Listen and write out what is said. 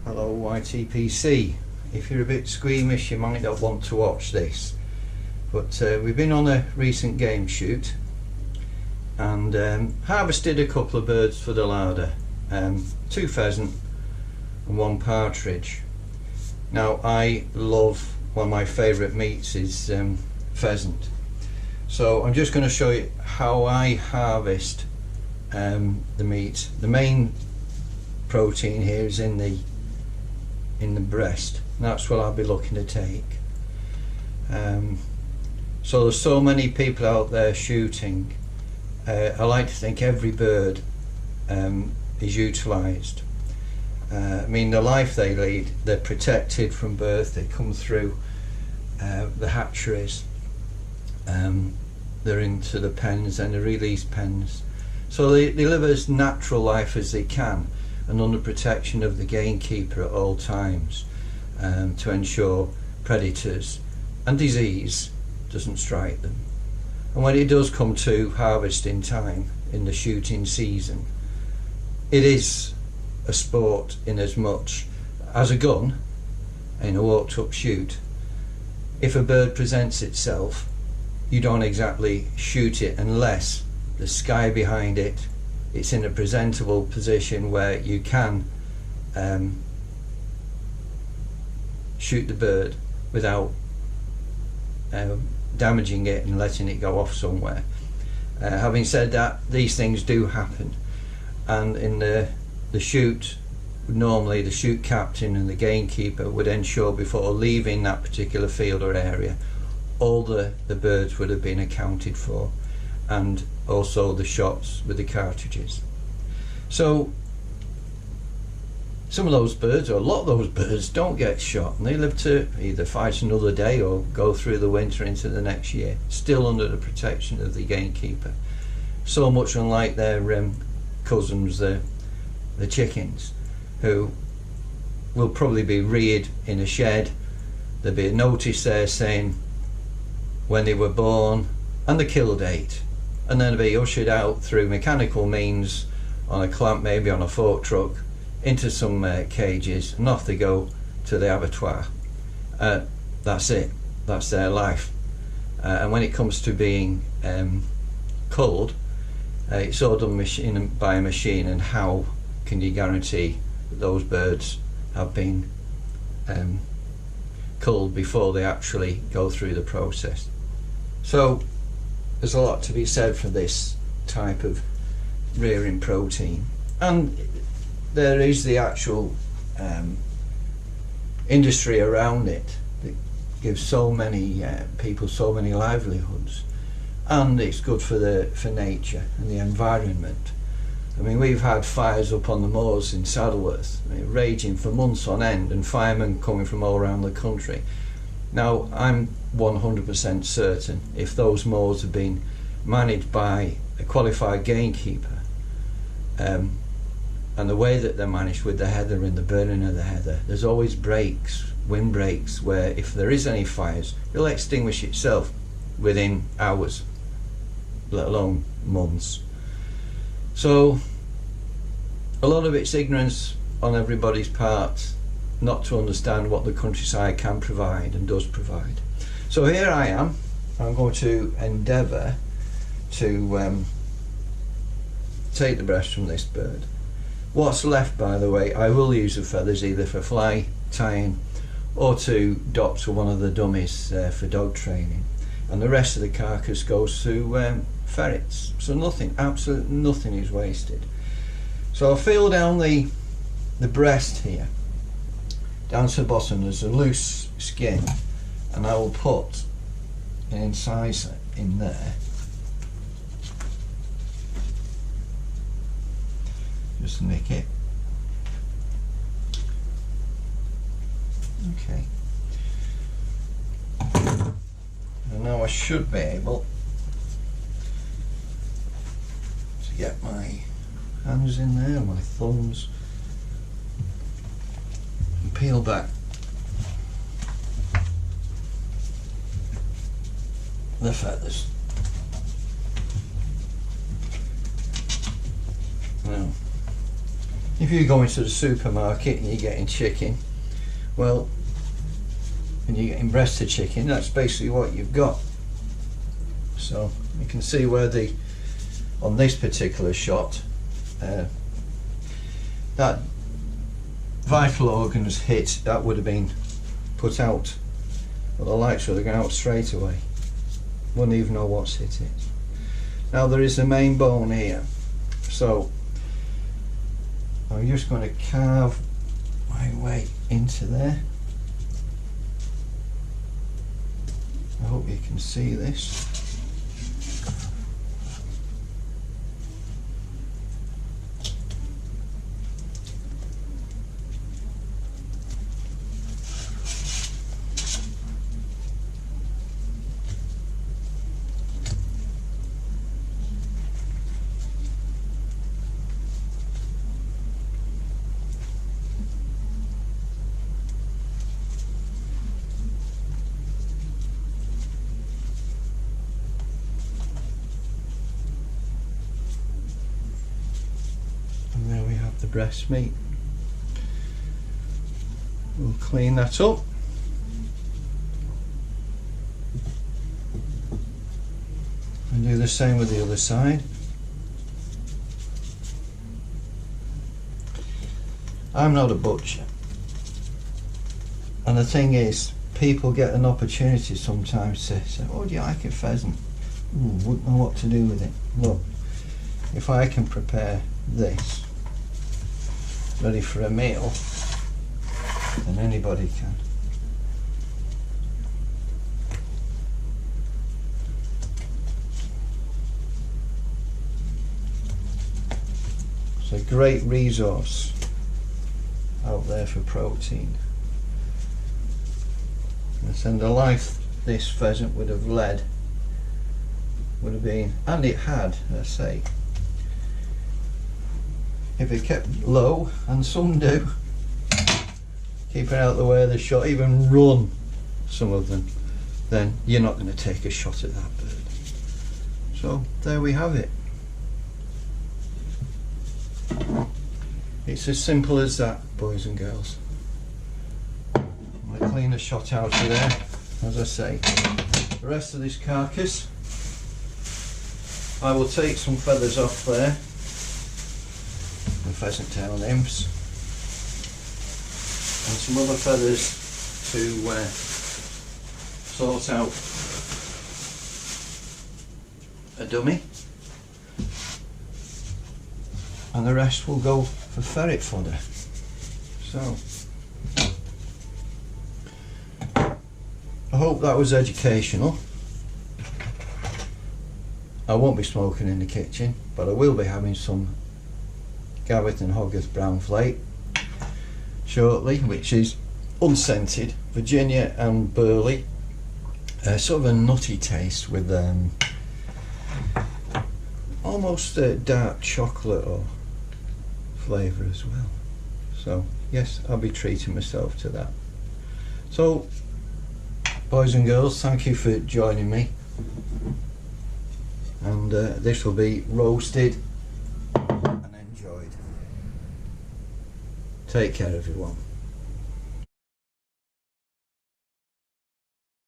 Hello YTPC. If you're a bit squeamish you might not want to watch this, but we've been on a recent game shoot and harvested a couple of birds for the larder, 2 pheasant and 1 partridge. Now I love, one of my favourite meats is pheasant, so I'm just going to show you how I harvest the meat. The main protein here is in the breast, and that's what I'll be looking to take. So there's so many people out there shooting. I like to think every bird is utilised. I mean, the life they lead, they're protected from birth, they come through the hatcheries, they're into the pens and the release pens, so they live as natural life as they can and under protection of the gamekeeper at all times, to ensure predators and disease doesn't strike them. And when it does come to harvesting time in the shooting season, it is a sport in as much as a gun in a walked up shoot. If a bird presents itself, you don't exactly shoot it unless the sky behind it, it's in a presentable position where you can shoot the bird without damaging it and letting it go off somewhere. Having said that, these things do happen, and in the shoot, normally the shoot captain and the gamekeeper would ensure before leaving that particular field or area all the birds would have been accounted for, and also the shots with the cartridges. So some of those birds, or a lot of those birds, don't get shot and they live to either fight another day or go through the winter into the next year, still under the protection of the gamekeeper. So much unlike their cousins, the chickens, who will probably be reared in a shed. There'll be a notice there saying when they were born and the kill date, and then they'll be ushered out through mechanical means on a clamp, maybe on a fork truck, into some cages, and off they go to the abattoir. That's it, that's their life. And when it comes to being culled, it's all done by a machine, and how can you guarantee that those birds have been culled before they actually go through the process? So there's a lot to be said for this type of rearing protein, and there is the actual industry around it that gives so many people so many livelihoods, and it's good for nature and the environment. I mean, we've had fires up on the moors in Saddleworth, raging for months on end, and firemen coming from all around the country. Now, I'm 100% certain if those moors have been managed by a qualified gamekeeper, and the way that they're managed with the heather and the burning of the heather, there's always breaks, wind breaks, where if there is any fires, it'll extinguish itself within hours, let alone months. So a lot of it's ignorance on everybody's part, not to understand what the countryside can provide and does provide. So here I am, I'm going to endeavour to take the breast from this bird. What's left, by the way, I will use the feathers either for fly tying or to doctor one of the dummies for dog training, and the rest of the carcass goes to ferrets. So nothing, absolutely nothing is wasted. So I'll feel down the breast here, down to the bottom. There's a loose skin, and I will put an incisor in there. Just nick it. Okay. And now I should be able to get my hands in there, my thumbs, and peel back the feathers. Now, If you go into the supermarket and you're getting chicken, well, and you're getting breasted chicken, that's basically what you've got. So you can see where on this particular shot, that vital organs hit, that would have been put out, but the lights would have gone out straight away. Wouldn't even know what's hit it. Now there is the main bone here, so I'm just going to carve my way into there. I hope you can see this. The breast meat. We'll clean that up. And do the same with the other side. I'm not a butcher. And the thing is, people get an opportunity sometimes to say, oh, do you like a pheasant? Wouldn't know what to do with it. Look, if I can prepare this ready for a meal, then anybody can. It's a great resource out there for protein. And the life this pheasant would have led would have been, and it had, let's say, if it kept low, and some do, keep it out of the way of the shot, even run some of them, then you're not going to take a shot at that bird. So there we have it. It's as simple as that, boys and girls. I'm going to clean the shot out of there, as I say. The rest of this carcass, I will take some feathers off there, the pheasant tail nymphs, and some other feathers to sort out a dummy, and the rest will go for ferret fodder. So I hope that was educational. I won't be smoking in the kitchen, but I will be having some G&H Brown Flake shortly, which is unscented, Virginia and burley, sort of a nutty taste with almost a dark chocolate or flavour as well. So yes, I'll be treating myself to that. So boys and girls, thank you for joining me, and this will be roasted and enjoyed. Take care everyone.